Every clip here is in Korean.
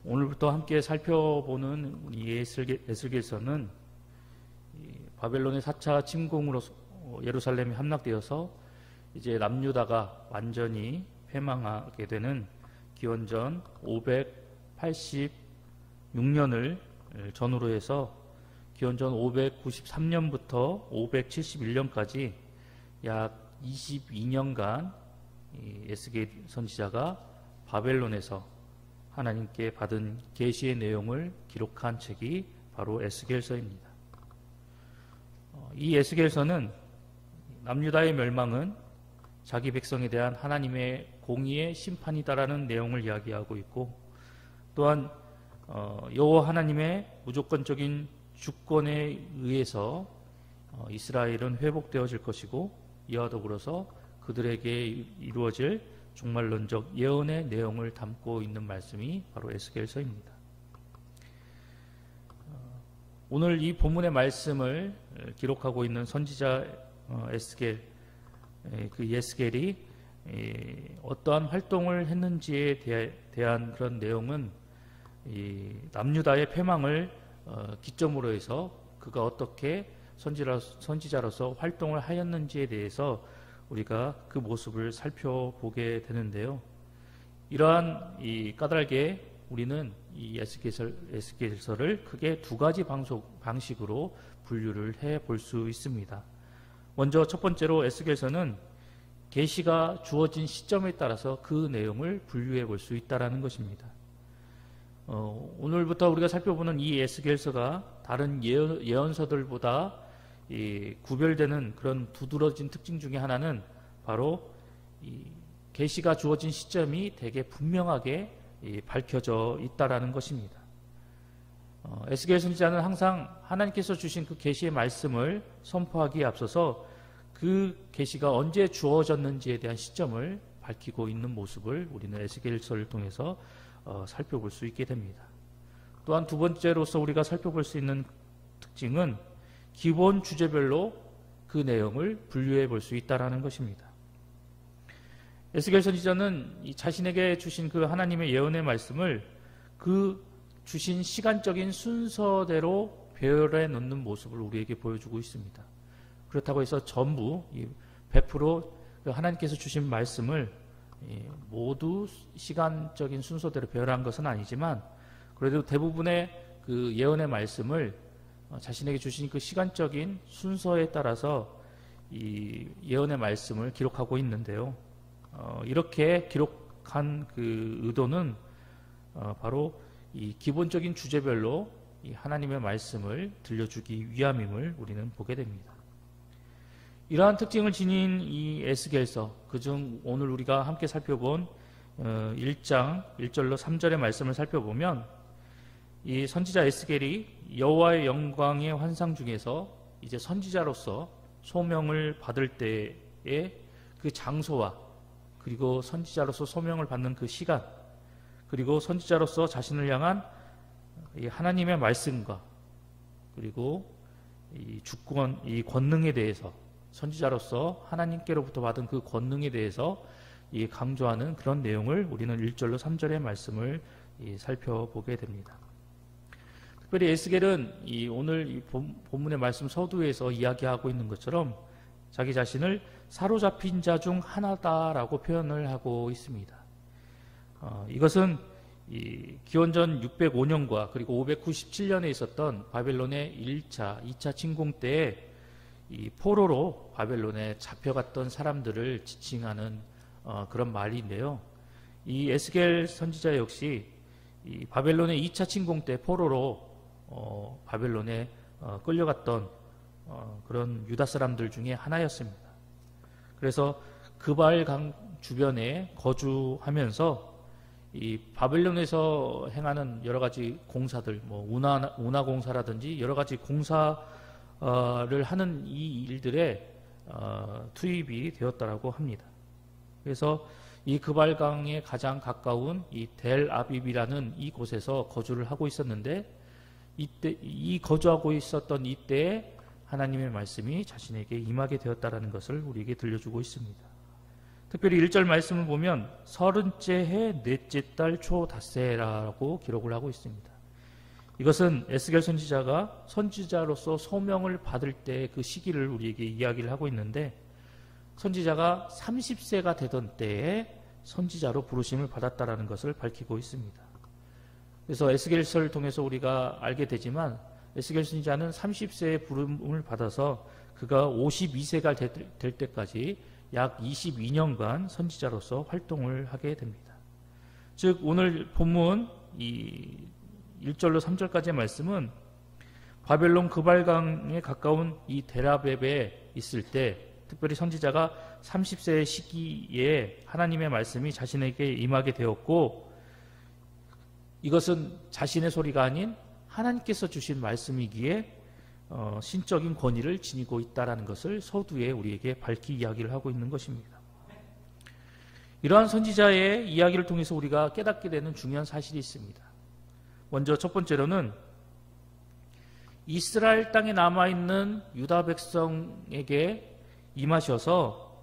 오늘부터 함께 살펴보는 이 에스겔서는 바벨론의 4차 침공으로 예루살렘이 함락되어서 이제 남유다가 완전히 패망하게 되는 기원전 586년을 전후로 해서 기원전 593년부터 571년까지 약 22년간 에스겔 선지자가 바벨론에서 하나님께 받은 계시의 내용을 기록한 책이 바로 에스겔서입니다. 이 에스겔서는 남유다의 멸망은 자기 백성에 대한 하나님의 공의의 심판이다라는 내용을 이야기하고 있고, 또한 여호와 하나님의 무조건적인 주권에 의해서 이스라엘은 회복되어질 것이고, 이와 더불어서 그들에게 이루어질 종말론적 예언의 내용을 담고 있는 말씀이 바로 에스겔서입니다. 오늘 이 본문의 말씀을 기록하고 있는 선지자 에스겔, 그 에스겔이 어떠한 활동을 했는지에 대한 그런 내용은 남유다의 패망을 기점으로 해서 그가 어떻게 선지자로서 활동을 하였는지에 대해서 우리가 그 모습을 살펴보게 되는데요. 이러한 이 까닭에 우리는 이 에스겔서를 크게 두 가지 방식으로 분류를 해 볼 수 있습니다. 먼저 첫 번째로 에스겔서는 계시가 주어진 시점에 따라서 그 내용을 분류해 볼 수 있다는 것입니다. 오늘부터 우리가 살펴보는 이 에스겔서가 다른 예언서들보다 구별되는 그런 두드러진 특징 중에 하나는 바로 계시가 주어진 시점이 되게 분명하게 밝혀져 있다라는 것입니다. 에스겔 선지자는 항상 하나님께서 주신 그 계시의 말씀을 선포하기에 앞서서 그 계시가 언제 주어졌는지에 대한 시점을 밝히고 있는 모습을 우리는 에스겔서를 통해서 살펴볼 수 있게 됩니다. 또한 두 번째로서 우리가 살펴볼 수 있는 특징은 기본 주제별로 그 내용을 분류해 볼 수 있다는 것입니다. 에스겔 선지자는 자신에게 주신 그 하나님의 예언의 말씀을 그 주신 시간적인 순서대로 배열해 놓는 모습을 우리에게 보여주고 있습니다. 그렇다고 해서 전부 100% 하나님께서 주신 말씀을 모두 시간적인 순서대로 배열한 것은 아니지만, 그래도 대부분의 그 예언의 말씀을 자신에게 주신 그 시간적인 순서에 따라서 이 예언의 말씀을 기록하고 있는데요. 이렇게 기록한 그 의도는 바로 이 기본적인 주제별로 이 하나님의 말씀을 들려주기 위함임을 우리는 보게 됩니다. 이러한 특징을 지닌 이 에스겔서, 그중 오늘 우리가 함께 살펴본 1장 1절로 3절의 말씀을 살펴보면 이 선지자 에스겔이 여호와의 영광의 환상 중에서 이제 선지자로서 소명을 받을 때의 그 장소와, 그리고 선지자로서 소명을 받는 그 시간, 그리고 선지자로서 자신을 향한 이 하나님의 말씀과, 그리고 이 주권, 이 권능에 대해서, 선지자로서 하나님께로부터 받은 그 권능에 대해서 이 강조하는 그런 내용을 우리는 1절로 3절의 말씀을 살펴보게 됩니다. 특별히 에스겔은 오늘 이 본문의 말씀 서두에서 이야기하고 있는 것처럼 자기 자신을 사로잡힌 자 중 하나다라고 표현을 하고 있습니다. 이것은 기원전 605년과 그리고 597년에 있었던 바벨론의 1차, 2차 침공 때에 이 포로로 바벨론에 잡혀갔던 사람들을 지칭하는 그런 말인데요. 이 에스겔 선지자 역시 이 바벨론의 2차 침공 때 포로로 바벨론에 끌려갔던 그런 유다 사람들 중에 하나였습니다. 그래서 그발강 주변에 거주하면서 이 바벨론에서 행하는 여러 가지 공사들, 뭐 운하 공사라든지 여러 가지 공사를 하는 이 일들에 투입이 되었다라고 합니다. 그래서 이 그발강에 가장 가까운 이 델 아빕이라는 이 곳에서 거주를 하고 있었는데, 이때 이 거주하고 있었던 이때에 하나님의 말씀이 자신에게 임하게 되었다라는 것을 우리에게 들려주고 있습니다. 특별히 1절 말씀을 보면 30째 해 넷째 달 초 닷새라고 기록을 하고 있습니다. 이것은 에스겔 선지자가 선지자로서 소명을 받을 때 그 시기를 우리에게 이야기를 하고 있는데, 선지자가 30세가 되던 때에 선지자로 부르심을 받았다라는 것을 밝히고 있습니다. 그래서 에스겔서를 통해서 우리가 알게 되지만, 에스겔 선지자는 30세의 부름을 받아서 그가 52세가 될 때까지 약 22년간 선지자로서 활동을 하게 됩니다. 즉 오늘 본문 이 1절로 3절까지의 말씀은 바벨론 그발강에 가까운 이 데라베베에 있을 때, 특별히 선지자가 30세의 시기에 하나님의 말씀이 자신에게 임하게 되었고, 이것은 자신의 소리가 아닌 하나님께서 주신 말씀이기에 신적인 권위를 지니고 있다는 것을 서두에 우리에게 밝히 이야기를 하고 있는 것입니다. 이러한 선지자의 이야기를 통해서 우리가 깨닫게 되는 중요한 사실이 있습니다. 먼저 첫 번째로는 이스라엘 땅에 남아있는 유다 백성에게 임하셔서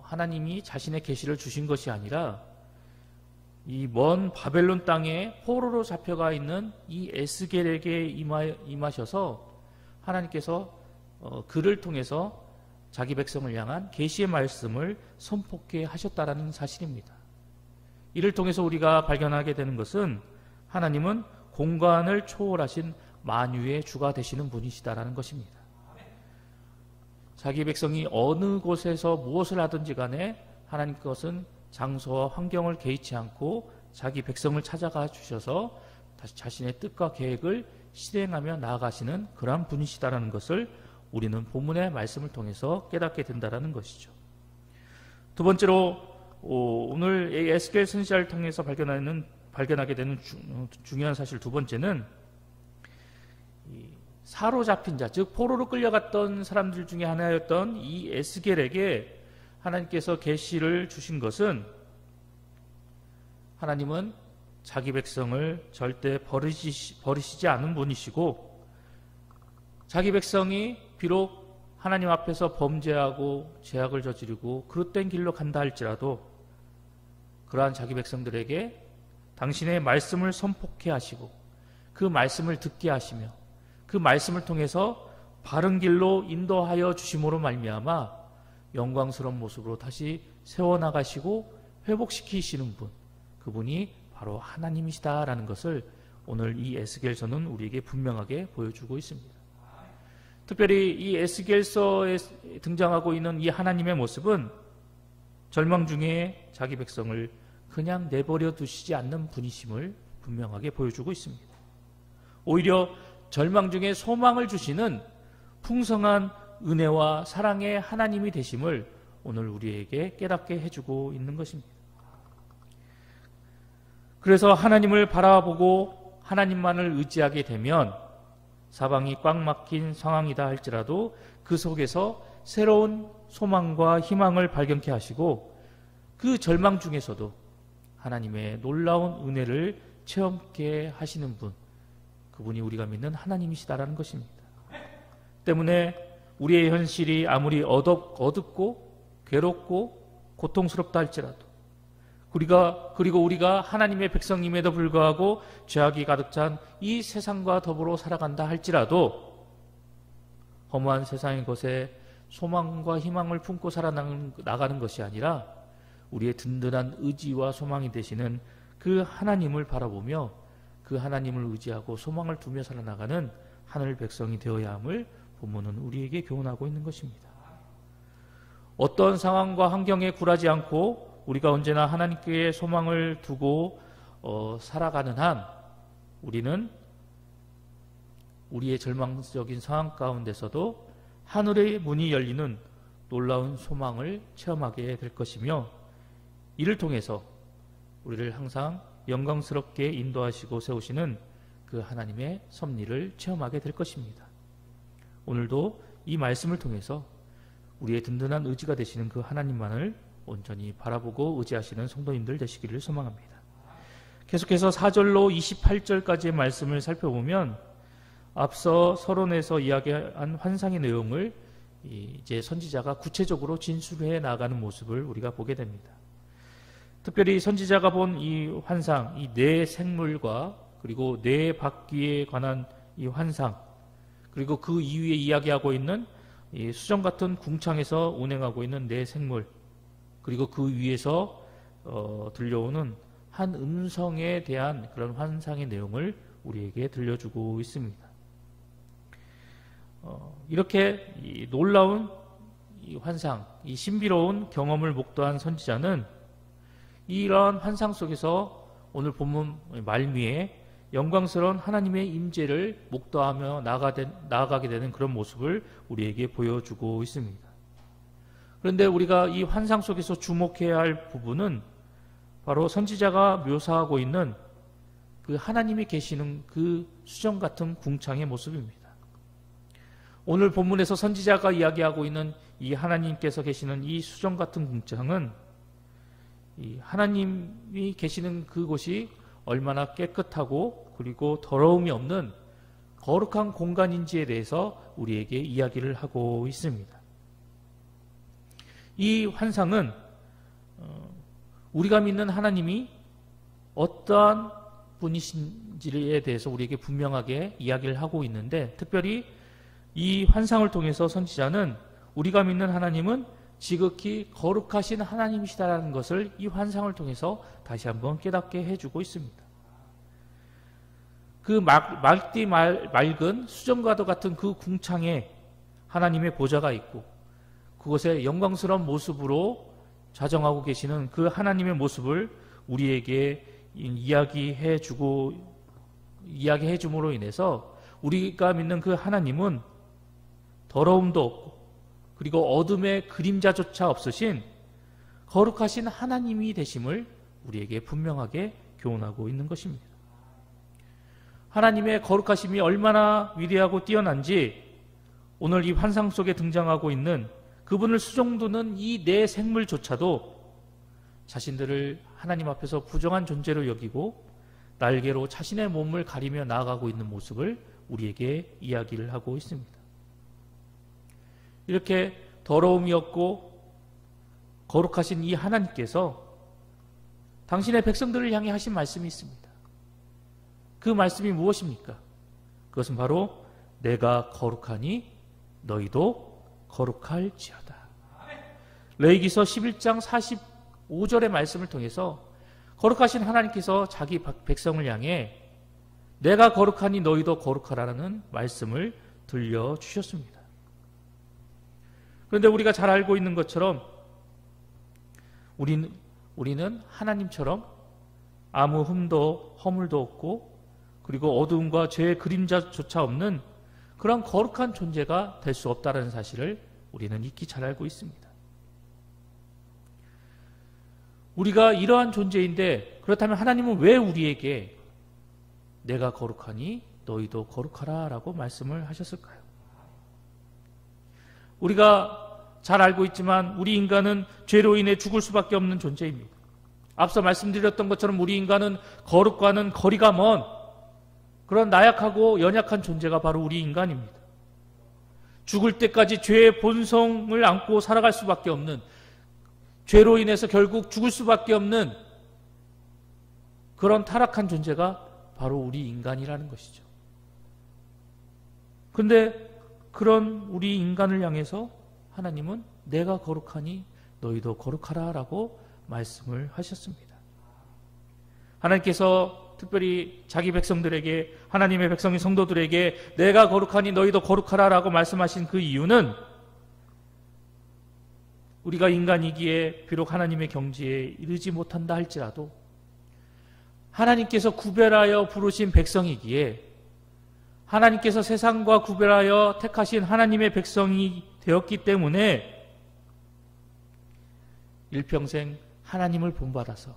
하나님이 자신의 계시를 주신 것이 아니라 이 먼 바벨론 땅에 포로로 잡혀가 있는 이 에스겔에게 임하셔서 하나님께서 그를 통해서 자기 백성을 향한 계시의 말씀을 선포케 하셨다라는 사실입니다. 이를 통해서 우리가 발견하게 되는 것은 하나님은 공간을 초월하신 만유의 주가 되시는 분이시다라는 것입니다. 자기 백성이 어느 곳에서 무엇을 하든지 간에 하나님 것은 장소와 환경을 개의치 않고 자기 백성을 찾아가 주셔서 다시 자신의 뜻과 계획을 실행하며 나아가시는 그러한 분이시다라는 것을 우리는 본문의 말씀을 통해서 깨닫게 된다라는 것이죠. 두 번째로 오늘 에스겔 선지자를 통해서 발견하게 되는 중요한 사실 두 번째는 사로잡힌 자, 즉 포로로 끌려갔던 사람들 중에 하나였던 이 에스겔에게 하나님께서 계시를 주신 것은, 하나님은 자기 백성을 절대 버리시지 않은 분이시고, 자기 백성이 비록 하나님 앞에서 범죄하고 죄악을 저지르고 그릇된 길로 간다 할지라도 그러한 자기 백성들에게 당신의 말씀을 선포케 하시고 그 말씀을 듣게 하시며 그 말씀을 통해서 바른 길로 인도하여 주심으로 말미암아 영광스러운 모습으로 다시 세워나가시고 회복시키시는 분, 그분이 바로 하나님이시다라는 것을 오늘 이 에스겔서는 우리에게 분명하게 보여주고 있습니다. 특별히 이 에스겔서에 등장하고 있는 이 하나님의 모습은 절망 중에 자기 백성을 그냥 내버려 두시지 않는 분이심을 분명하게 보여주고 있습니다. 오히려 절망 중에 소망을 주시는 풍성한 은혜와 사랑의 하나님이 되심을 오늘 우리에게 깨닫게 해주고 있는 것입니다. 그래서 하나님을 바라보고 하나님만을 의지하게 되면 사방이 꽉 막힌 상황이다 할지라도 그 속에서 새로운 소망과 희망을 발견케 하시고 그 절망 중에서도 하나님의 놀라운 은혜를 체험케 하시는 분, 그분이 우리가 믿는 하나님이시다라는 것입니다. 때문에 우리의 현실이 아무리 어둡고 괴롭고 고통스럽다 할지라도 그리고 우리가 하나님의 백성임에도 불구하고 죄악이 가득 찬 이 세상과 더불어 살아간다 할지라도 허무한 세상의 것에 소망과 희망을 품고 살아나가는 것이 아니라 우리의 든든한 의지와 소망이 되시는 그 하나님을 바라보며 그 하나님을 의지하고 소망을 두며 살아나가는 하늘 백성이 되어야 함을 본문은 우리에게 교훈하고 있는 것입니다. 어떤 상황과 환경에 굴하지 않고 우리가 언제나 하나님께 소망을 두고 살아가는 한 우리는 우리의 절망적인 상황 가운데서도 하늘의 문이 열리는 놀라운 소망을 체험하게 될 것이며, 이를 통해서 우리를 항상 영광스럽게 인도하시고 세우시는 그 하나님의 섭리를 체험하게 될 것입니다. 오늘도 이 말씀을 통해서 우리의 든든한 의지가 되시는 그 하나님만을 온전히 바라보고 의지하시는 성도님들 되시기를 소망합니다. 계속해서 4절로 28절까지의 말씀을 살펴보면 앞서 서론에서 이야기한 환상의 내용을 이제 선지자가 구체적으로 진술해 나가는 모습을 우리가 보게 됩니다. 특별히 선지자가 본 이 환상, 이 네 생물과 그리고 네 바퀴에 관한 이 환상, 그리고 그 이후에 이야기하고 있는 이 수정 같은 궁창에서 운행하고 있는 네 생물, 그리고 그 위에서 들려오는 한 음성에 대한 그런 환상의 내용을 우리에게 들려주고 있습니다. 이렇게 이 놀라운 이 환상, 이 신비로운 경험을 목도한 선지자는 이러한 환상 속에서 오늘 본문 말미에 영광스러운 하나님의 임재를 목도하며 나아가게 되는 그런 모습을 우리에게 보여주고 있습니다. 그런데 우리가 이 환상 속에서 주목해야 할 부분은 바로 선지자가 묘사하고 있는 그 하나님이 계시는 그 수정 같은 궁창의 모습입니다. 오늘 본문에서 선지자가 이야기하고 있는 이 하나님께서 계시는 이 수정 같은 궁창은 이 하나님이 계시는 그곳이 얼마나 깨끗하고 그리고 더러움이 없는 거룩한 공간인지에 대해서 우리에게 이야기를 하고 있습니다. 이 환상은 우리가 믿는 하나님이 어떠한 분이신지에 대해서 우리에게 분명하게 이야기를 하고 있는데, 특별히 이 환상을 통해서 선지자는 우리가 믿는 하나님은 지극히 거룩하신 하나님이시다라는 것을 이 환상을 통해서 다시 한번 깨닫게 해주고 있습니다. 그 맑디 맑은 수정과도 같은 그 궁창에 하나님의 보좌가 있고 그곳에 영광스러운 모습으로 좌정하고 계시는 그 하나님의 모습을 우리에게 이야기해 줌으로 인해서 우리가 믿는 그 하나님은 더러움도 없고 그리고 어둠의 그림자조차 없으신 거룩하신 하나님이 되심을 우리에게 분명하게 교훈하고 있는 것입니다. 하나님의 거룩하심이 얼마나 위대하고 뛰어난지 오늘 이 환상 속에 등장하고 있는 그분을 수종두는 이 네 생물조차도 자신들을 하나님 앞에서 부정한 존재로 여기고 날개로 자신의 몸을 가리며 나아가고 있는 모습을 우리에게 이야기를 하고 있습니다. 이렇게 더러움이 없고 거룩하신 이 하나님께서 당신의 백성들을 향해 하신 말씀이 있습니다. 그 말씀이 무엇입니까? 그것은 바로 내가 거룩하니 너희도 거룩할지어다. 레위기서 11장 45절의 말씀을 통해서 거룩하신 하나님께서 자기 백성을 향해 내가 거룩하니 너희도 거룩하라는 말씀을 들려주셨습니다. 그런데 우리가 잘 알고 있는 것처럼 우리는 하나님처럼 아무 흠도 허물도 없고 그리고 어두움과 죄의 그림자조차 없는 그런 거룩한 존재가 될 수 없다는 사실을 우리는 익히 잘 알고 있습니다. 우리가 이러한 존재인데 그렇다면 하나님은 왜 우리에게 내가 거룩하니 너희도 거룩하라 라고 말씀을 하셨을까요? 우리가 잘 알고 있지만 우리 인간은 죄로 인해 죽을 수밖에 없는 존재입니다. 앞서 말씀드렸던 것처럼 우리 인간은 거룩과는 거리가 먼 그런 나약하고 연약한 존재가 바로 우리 인간입니다. 죽을 때까지 죄의 본성을 안고 살아갈 수밖에 없는, 죄로 인해서 결국 죽을 수밖에 없는 그런 타락한 존재가 바로 우리 인간이라는 것이죠. 그런데 그런 우리 인간을 향해서 하나님은 내가 거룩하니 너희도 거룩하라 라고 말씀을 하셨습니다. 하나님께서 특별히 자기 백성들에게, 하나님의 백성인 성도들에게 내가 거룩하니 너희도 거룩하라 라고 말씀하신 그 이유는 우리가 인간이기에 비록 하나님의 경지에 이르지 못한다 할지라도 하나님께서 구별하여 부르신 백성이기에 하나님께서 세상과 구별하여 택하신 하나님의 백성이 되었기 때문에 일평생 하나님을 본받아서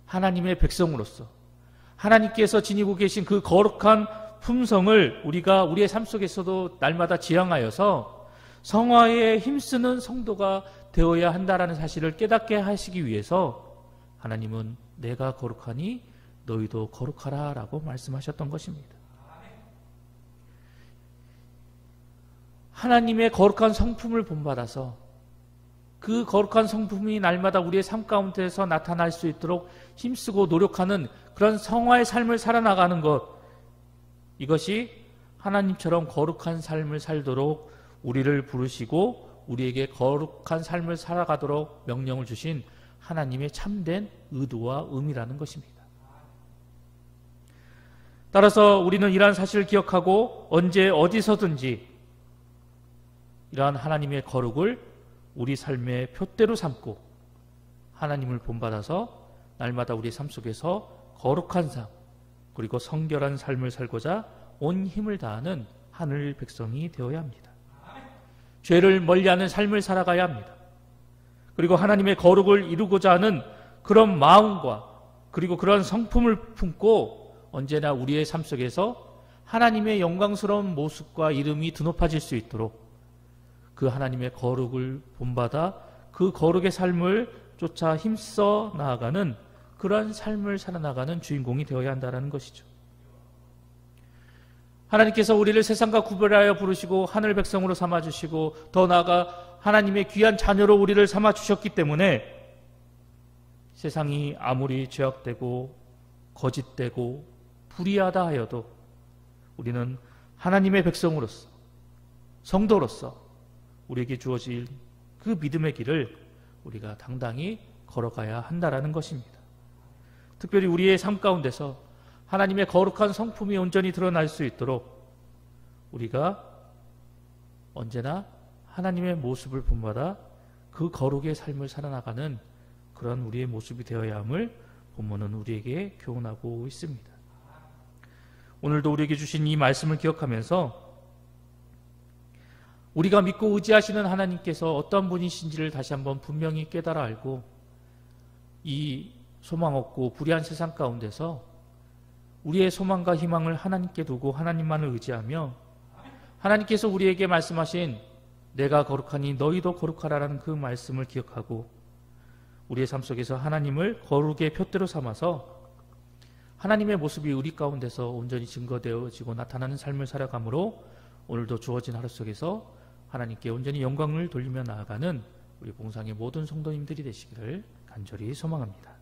하나님의 백성으로서 하나님께서 지니고 계신 그 거룩한 품성을 우리가 우리의 삶 속에서도 날마다 지향하여서 성화에 힘쓰는 성도가 되어야 한다라는 사실을 깨닫게 하시기 위해서 하나님은 내가 거룩하니 너희도 거룩하라 라고 말씀하셨던 것입니다. 하나님의 거룩한 성품을 본받아서 그 거룩한 성품이 날마다 우리의 삶 가운데서 나타날 수 있도록 힘쓰고 노력하는 그런 성화의 삶을 살아나가는 것, 이것이 하나님처럼 거룩한 삶을 살도록 우리를 부르시고 우리에게 거룩한 삶을 살아가도록 명령을 주신 하나님의 참된 의도와 의미라는 것입니다. 따라서 우리는 이러한 사실을 기억하고 언제 어디서든지 이러한 하나님의 거룩을 우리 삶의 표대로 삼고 하나님을 본받아서 날마다 우리 삶 속에서 거룩한 삶 그리고 성결한 삶을 살고자 온 힘을 다하는 하늘 백성이 되어야 합니다. 죄를 멀리하는 삶을 살아가야 합니다. 그리고 하나님의 거룩을 이루고자 하는 그런 마음과 그리고 그런 성품을 품고 언제나 우리의 삶 속에서 하나님의 영광스러운 모습과 이름이 드높아질 수 있도록 그 하나님의 거룩을 본받아 그 거룩의 삶을 쫓아 힘써 나아가는 그러한 삶을 살아나가는 주인공이 되어야 한다는 것이죠. 하나님께서 우리를 세상과 구별하여 부르시고 하늘 백성으로 삼아주시고 더 나아가 하나님의 귀한 자녀로 우리를 삼아주셨기 때문에 세상이 아무리 죄악되고 거짓되고 불의하다 하여도 우리는 하나님의 백성으로서 성도로서 우리에게 주어질 그 믿음의 길을 우리가 당당히 걸어가야 한다라는 것입니다. 특별히 우리의 삶 가운데서 하나님의 거룩한 성품이 온전히 드러날 수 있도록 우리가 언제나 하나님의 모습을 본받아 그 거룩의 삶을 살아나가는 그런 우리의 모습이 되어야 함을 본문은 우리에게 교훈하고 있습니다. 오늘도 우리에게 주신 이 말씀을 기억하면서 우리가 믿고 의지하시는 하나님께서 어떤 분이신지를 다시 한번 분명히 깨달아 알고 이 소망 없고 불의한 세상 가운데서 우리의 소망과 희망을 하나님께 두고 하나님만을 의지하며 하나님께서 우리에게 말씀하신 내가 거룩하니 너희도 거룩하라는 그 말씀을 기억하고 우리의 삶 속에서 하나님을 거룩의 표대로 삼아서 하나님의 모습이 우리 가운데서 온전히 증거되어지고 나타나는 삶을 살아가므로 오늘도 주어진 하루 속에서 하나님께 온전히 영광을 돌리며 나아가는 우리 봉상의 모든 성도님들이 되시기를 간절히 소망합니다.